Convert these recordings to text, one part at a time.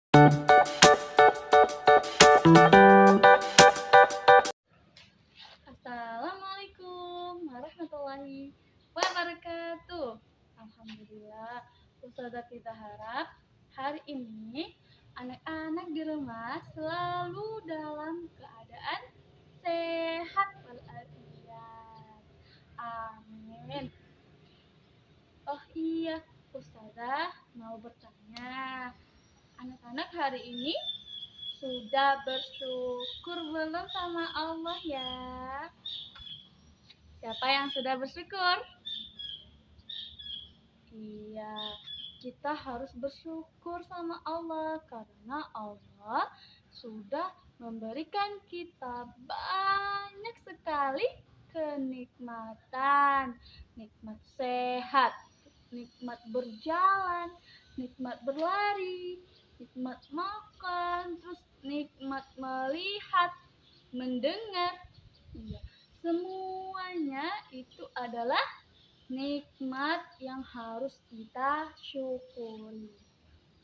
Assalamualaikum warahmatullahi wabarakatuh. Alhamdulillah, Ustazah kita harap hari ini anak-anak di rumah selalu dalam keadaan sehat walafiat. Amin. Oh iya, Ustazah mau bertanya, anak-anak hari ini sudah bersyukur belum sama Allah ya? Siapa yang sudah bersyukur? Iya, kita harus bersyukur sama Allah karena Allah sudah memberikan kita banyak sekali kenikmatan, nikmat sehat, nikmat berjalan, nikmat berlari, nikmat makan, terus nikmat melihat, mendengar. Iya, semuanya itu adalah nikmat yang harus kita syukuri.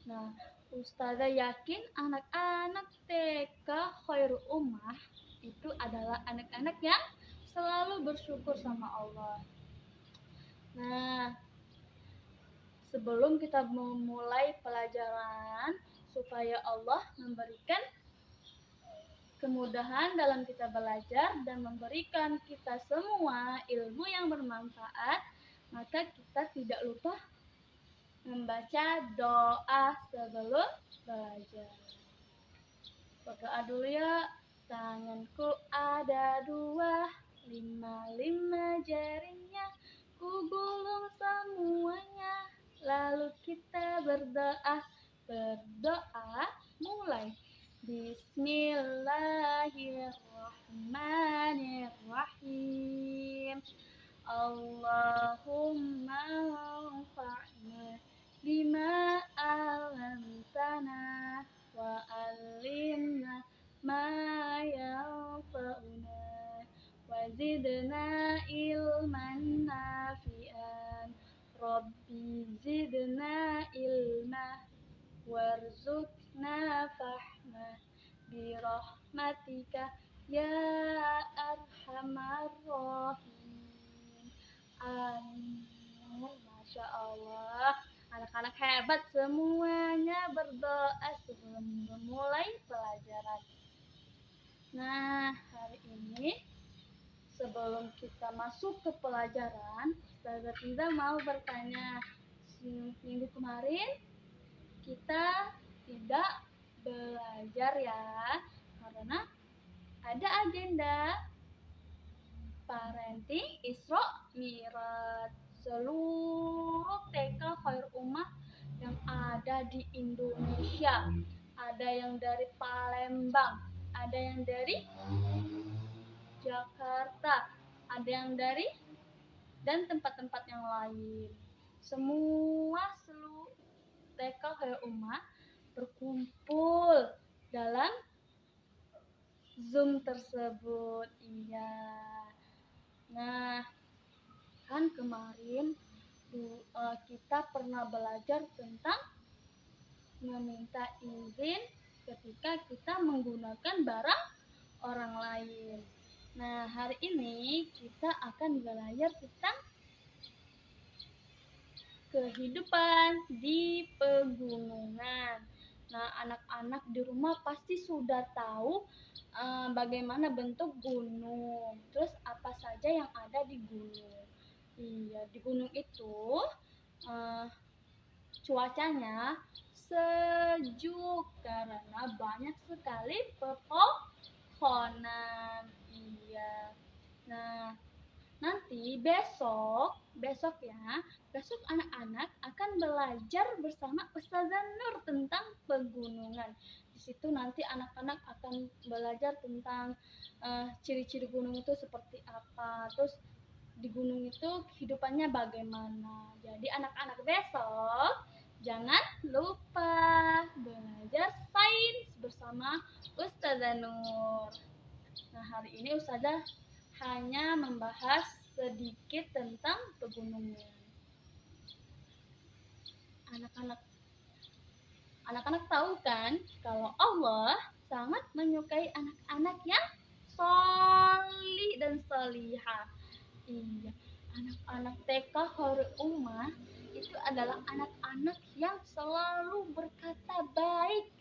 Nah, Ustazah yakin anak-anak TK Khairul Ummah itu adalah anak-anak yang selalu bersyukur sama Allah. Nah, sebelum kita memulai pelajaran, supaya Allah memberikan kemudahan dalam kita belajar dan memberikan kita semua ilmu yang bermanfaat, maka kita tidak lupa membaca doa sebelum belajar. Berdoa dulu ya. Tanganku ada dua, lima jarinya, ku gulung semuanya. Lalu kita berdoa mulai. Bismillahirrahmanirrahim. Allahumma anfa'na bima 'allamtana wa 'allimna ma yanfa'una wa zidna ilman nafi'an. Rabbi zidna ilma warzuqna fahma birahmatika ya arhamar rahimin. Amin. Masya Allah, anak-anak hebat semuanya berdoa sebelum memulai pelajaran. Nah, hari ini sebelum kita masuk ke pelajaran, Ustazah Tiza mau bertanya. Minggu kemarin kita tidak belajar ya, karena ada agenda parenting Isra Mi'raj seluruh TK Khairul Ummah yang ada di Indonesia. Ada yang dari Palembang, ada yang dari Jakarta, ada yang dari dan tempat-tempat yang lain. Semua seluruh TK Khairul Ummah berkumpul dalam Zoom tersebut. Iya. Nah, kan kemarin kita pernah belajar tentang meminta izin ketika kita menggunakan barang orang lain. Nah, hari ini kita akan belajar tentang kehidupan di pegunungan. Nah, anak-anak di rumah pasti sudah tahu bagaimana bentuk gunung, terus apa saja yang ada di gunung. Iya, di gunung itu cuacanya sejuk karena banyak sekali pepohonan. Iya. Nah, nanti besok anak-anak akan belajar bersama Ustazah Nur tentang pegunungan. Di situ nanti anak-anak akan belajar tentang ciri-ciri gunung itu seperti apa, terus di gunung itu kehidupannya bagaimana. Jadi anak-anak besok jangan lupa belajar sains bersama Ustazah Nur. Nah, hari ini Ustazah hanya membahas sedikit tentang pegunungan. Anak-anak Anak-anak tahu kan kalau Allah sangat menyukai anak-anak yang solih dan solihah. Iya, anak-anak TK Khairul Ummah itu adalah anak-anak yang selalu berkata baik,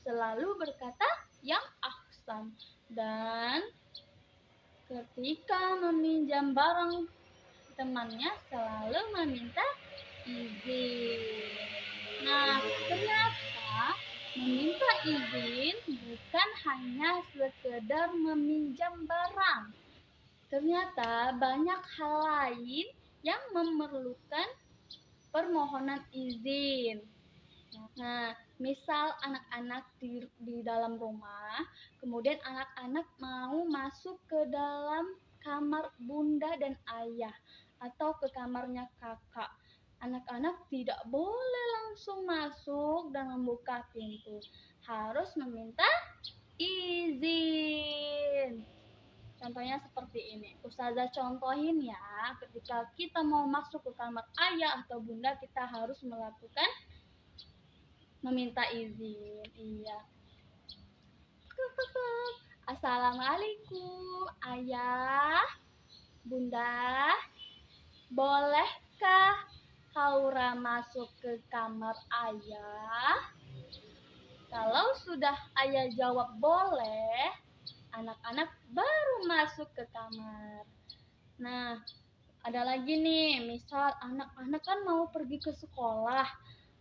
selalu berkata yang ahsan, dan ketika meminjam barang temannya selalu meminta izin. Nah, ternyata meminta izin bukan hanya sekedar meminjam barang. Ternyata banyak hal lain yang memerlukan permohonan izin. Nah, misal anak-anak di dalam rumah, kemudian anak-anak mau masuk ke dalam kamar bunda dan ayah atau ke kamarnya kakak. Anak-anak tidak boleh langsung masuk dan membuka pintu. Harus meminta izin. Contohnya seperti ini. Ustazah contohin ya, ketika kita mau masuk ke kamar ayah atau bunda, kita harus melakukan meminta izin. Iya. Assalamualaikum, ayah, bunda. Bolehkah Haura masuk ke kamar ayah? Kalau sudah ayah jawab boleh, anak-anak baru masuk ke kamar. Nah, ada lagi nih, misal anak-anak kan mau pergi ke sekolah,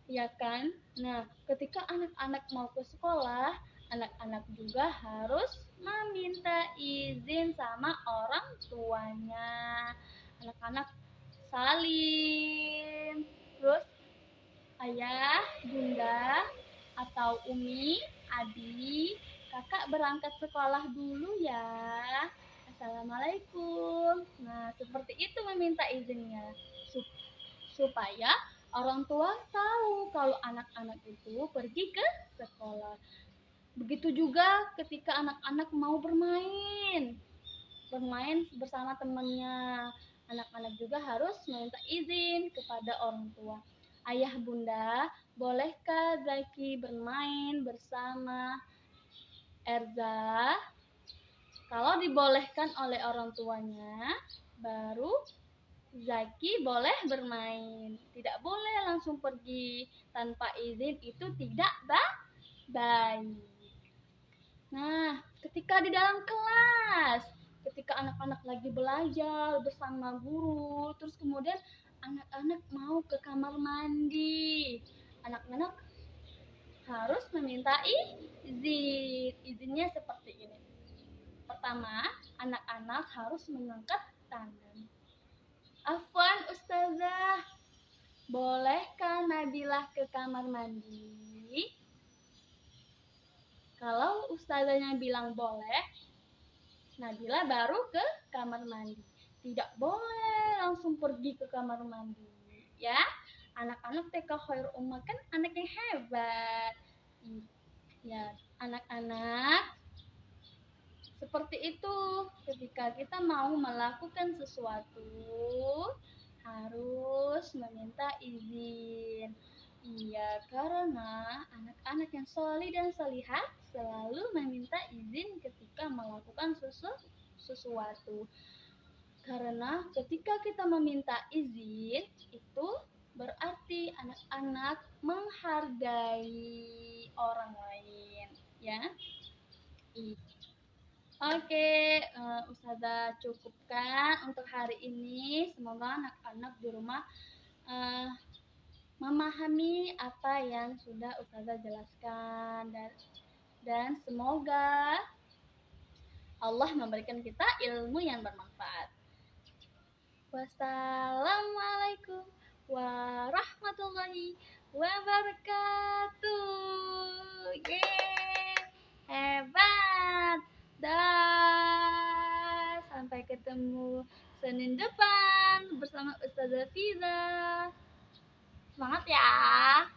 ya kan? Nah, ketika anak-anak mau ke sekolah, anak-anak juga harus meminta izin sama orang tuanya. Anak-anak salim, terus ayah, bunda, atau umi, adik, kakak berangkat sekolah dulu ya. Assalamualaikum. Nah, seperti itu meminta izinnya supaya orang tua tahu kalau anak-anak itu pergi ke sekolah. Begitu juga ketika anak-anak mau bermain bersama temannya. Anak-anak juga harus meminta izin kepada orang tua. Ayah bunda, bolehkah Zaki bermain bersama Erza? Kalau dibolehkan oleh orang tuanya, baru Zaki boleh bermain. Tidak boleh langsung pergi tanpa izin, itu tidak baik. Nah, ketika di dalam kelas, ketika anak-anak lagi belajar bersama guru, terus kemudian anak-anak mau ke kamar mandi, anak-anak harus meminta izin. Izinnya seperti ini. Pertama, anak-anak harus mengangkat tangan. Afwan Ustazah, bolehkah Nabilah ke kamar mandi? Kalau ustazahnya bilang boleh, Nabila baru ke kamar mandi. Tidak boleh langsung pergi ke kamar mandi. Ya, anak-anak TK Khairul Ummah kan anak yang hebat. Ya, anak-anak seperti itu. Ketika kita mau melakukan sesuatu, harus meminta izin. Iya, karena anak-anak yang solih dan solihah selalu meminta izin ketika melakukan sesuatu. Karena ketika kita meminta izin, itu berarti anak-anak menghargai orang lain, ya. Oke, Ustazah cukupkan untuk hari ini. Semoga anak-anak di rumah memahami apa yang sudah Ustazah jelaskan, dan semoga Allah memberikan kita ilmu yang bermanfaat. Wassalamualaikum warahmatullahi wabarakatuh. Yeay, hebat. Dah, sampai ketemu Senin depan bersama Ustazah Fiza. Semangat ya.